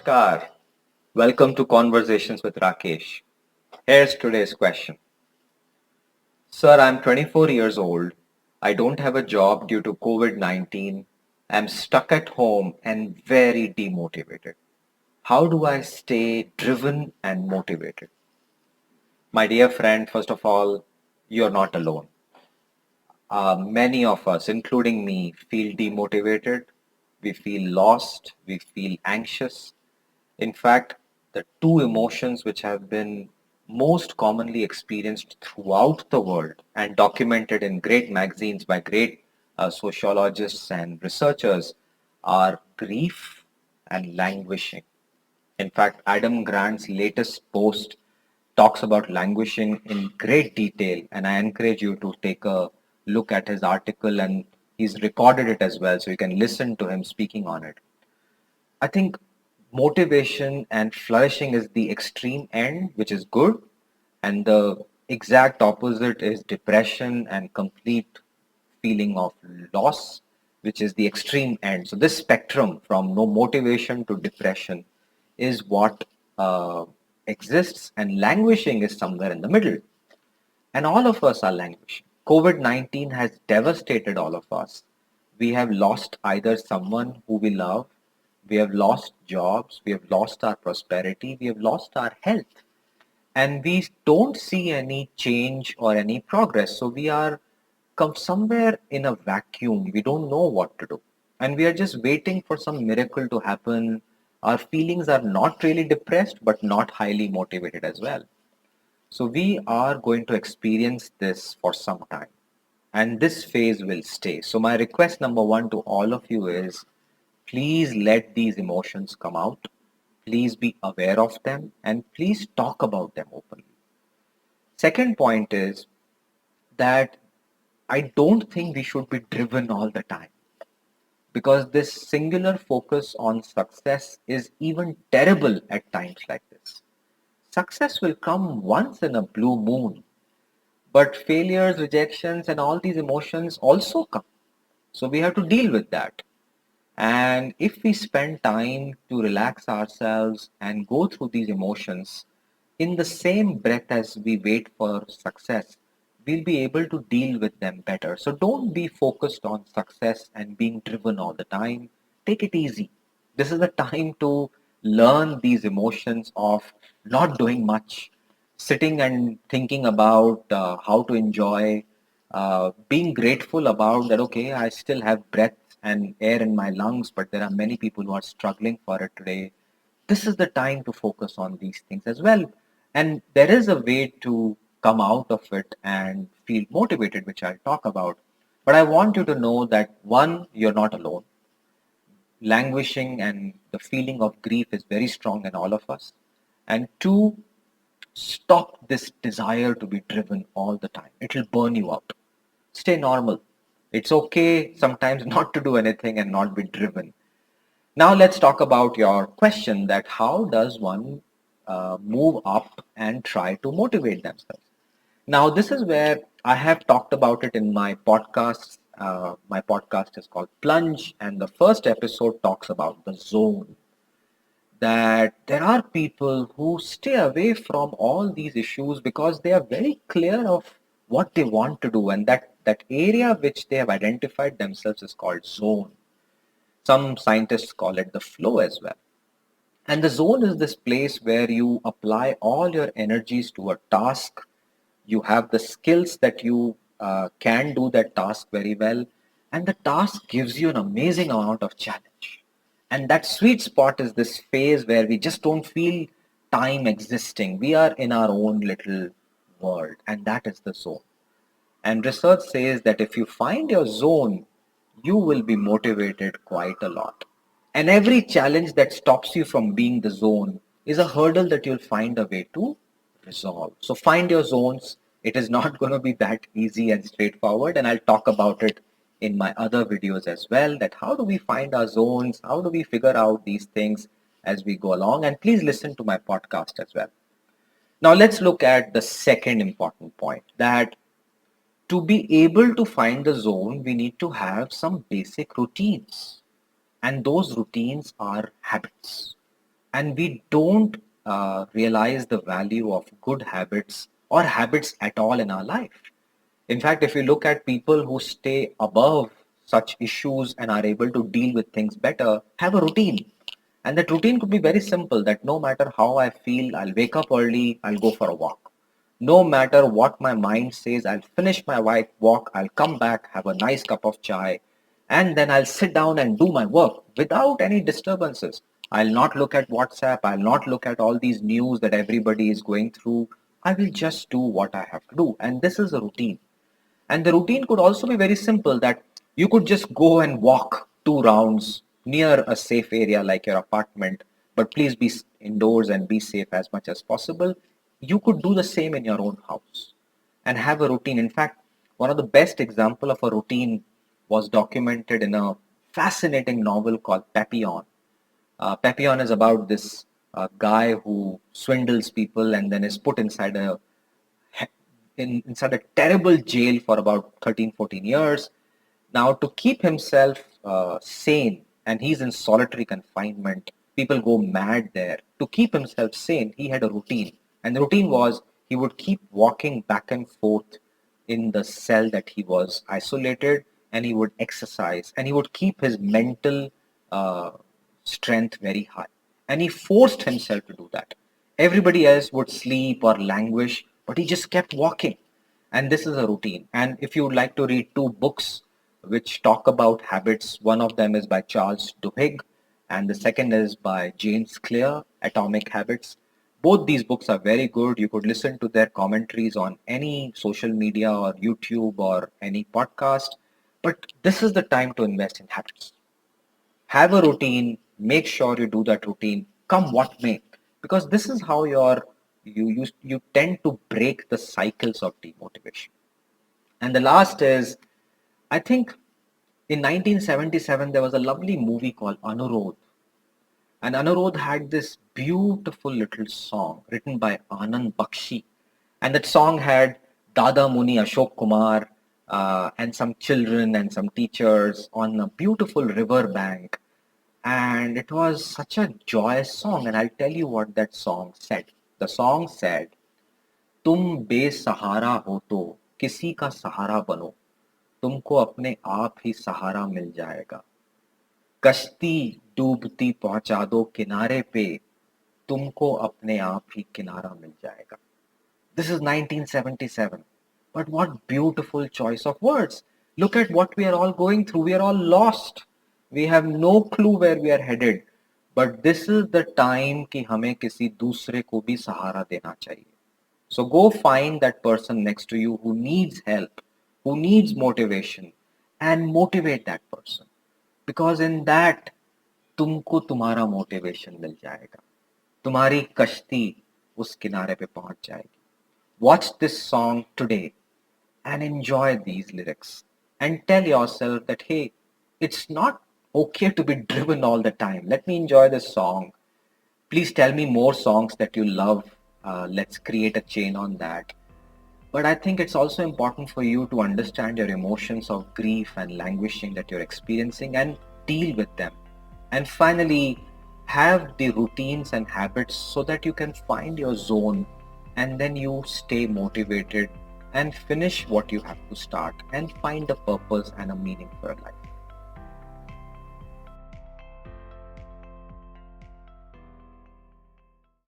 Namaskar. Welcome to Conversations with Rakesh. Here's today's question. Sir, I'm 24 years old. I don't have a job due to COVID-19. I'm stuck at home and very demotivated. How do I stay driven and motivated? My dear friend, first of all, you're not alone. Many of us, including me, feel demotivated. We feel lost. We feel anxious. In fact, the two emotions which have been most commonly experienced throughout the world and documented in great magazines by great sociologists and researchers are grief and languishing. In fact, Adam Grant's latest post talks about languishing in great detail, and I encourage you to take a look at his article, and he's recorded it as well, so you can listen to him speaking on it. I think motivation and flourishing is the extreme end, which is good, and the exact opposite is depression and complete feeling of loss, which is the extreme end. So, this spectrum from no motivation to depression is what exists, and languishing is somewhere in the middle. And all of us are languishing. COVID 19 has devastated all of us. We have lost either someone who we love, we have lost jobs, we have lost our prosperity, we have lost our health, and we don't see any change or any progress. So we are come somewhere in a vacuum. We don't know what to do. And we are just waiting for some miracle to happen. Our feelings are not really depressed, but not highly motivated as well. So we are going to experience this for some time. And this phase will stay. So my request number one to all of you is please let these emotions come out. Please be aware of them and please talk about them openly. Second point is that I don't think we should be driven all the time because this singular focus on success is even terrible at times like this. Success will come once in a blue moon, but failures, rejections, and all these emotions also come. So we have to deal with that. And if we spend time to relax ourselves and go through these emotions in the same breath as we wait for success, we'll be able to deal with them better. So don't be focused on success and being driven all the time. Take it easy. This is the time to learn these emotions of not doing much, sitting and thinking about how to enjoy, being grateful about that, okay, I still have breath and air in my lungs, but there are many people who are struggling for it today. This is the time to focus on these things as well. And there is a way to come out of it and feel motivated, which I'll talk about. But I want you to know that one, you're not alone. Languishing and the feeling of grief is very strong in all of us. And two, stop this desire to be driven all the time. It'll burn you out. Stay normal. It's okay sometimes not to do anything and not be driven. Now let's talk about your question that how does one move up and try to motivate themselves? Now this is where I have talked about it in my podcast. My podcast is called Plunge, and the first episode talks about the zone. That there are people who stay away from all these issues because they are very clear of what they want to do, and that area which they have identified themselves is called zone. Some scientists call it the flow as well. And the zone is this place where you apply all your energies to a task. You have the skills that you can do that task very well. And the task gives you an amazing amount of challenge. And that sweet spot is this phase where we just don't feel time existing. We are in our own little world, and that is the zone. And research says that if you find your zone, you will be motivated quite a lot. And every challenge that stops you from being the zone is a hurdle that you'll find a way to resolve. So find your zones. It is not going to be that easy and straightforward. And I'll talk about it in my other videos as well, that how do we find our zones? How do we figure out these things as we go along? And please listen to my podcast as well. Now let's look at the second important point, that to be able to find the zone, we need to have some basic routines. And those routines are habits. and we don't realize the value of good habits or habits at all in our life. In fact, if you look at people who stay above such issues and are able to deal with things better, have a routine. And that routine could be very simple, that no matter how I feel, I'll wake up early, I'll go for a walk. No matter what my mind says, I'll finish my walk, I'll come back, have a nice cup of chai, and then I'll sit down and do my work without any disturbances. I'll not look at WhatsApp, I'll not look at all these news that everybody is going through. I will just do what I have to do. And this is a routine. And the routine could also be very simple, that you could just go and walk 2 rounds near a safe area like your apartment, but please be indoors and be safe as much as possible. You could do the same in your own house and have a routine. In fact, one of the best example of a routine was documented in a fascinating novel called Papillon. Papillon is about this guy who swindles people and then is put inside inside a terrible jail for about 13, 14 years. Now, to keep himself sane, and he's in solitary confinement, people go mad there. To keep himself sane, he had a routine. And the routine was he would keep walking back and forth in the cell that he was isolated, and he would exercise, and he would keep his mental uh, strength very high. And he forced himself to do that. Everybody else would sleep or languish, but he just kept walking. And this is a routine. And if you would like to read 2 books which talk about habits, one of them is by Charles Duhigg, and the second is by James Clear, Atomic Habits. Both these books are very good. You could listen to their commentaries on any social media or YouTube or any podcast. But this is the time to invest in habits. Have a routine, make sure you do that routine, come what may, because this is how you tend to break the cycles of demotivation. And the last is, I think in 1977 there was a lovely movie called Anurodh, and Anurodh had this beautiful little song written by Anand Bakshi, and that song had Dada Muni Ashok Kumar and some children and some teachers on a beautiful river bank, and it was such a joyous song. And I'll tell you what that song said. The song said, तुम बेसहारा हो तो किसी का सहारा बनो, तुमको अपने आप ही सहारा मिल जाएगा, कश्ती डूबती पहुंचा दो किनारे पे, तुमको अपने आप ही किनारा मिल जाएगा. This is 1977. But what beautiful choice of words. Look at what we are all going through. We are all lost. We have no clue where we are headed. But this is the time कि हमें किसी दूसरे को भी सहारा देना चाहिए. So go find that person next to you who needs help, who needs motivation, and motivate that person. Because in that, तुमको तुम्हारा motivation मिल जाएगा. तुम्हारी कश्ती उस किनारे पे पहुंच जाएगी. Watch this song today and enjoy these lyrics. And tell yourself that, hey, it's not okay to be driven all the time. Let me enjoy this song. Please tell me more songs that you love. Let's create a chain on that. But I think it's also important for you to understand your emotions of grief and languishing that you're experiencing and deal with them. And finally, have the routines and habits so that you can find your zone, and then you stay motivated and finish what you have to start and find a purpose and a meaning for your life.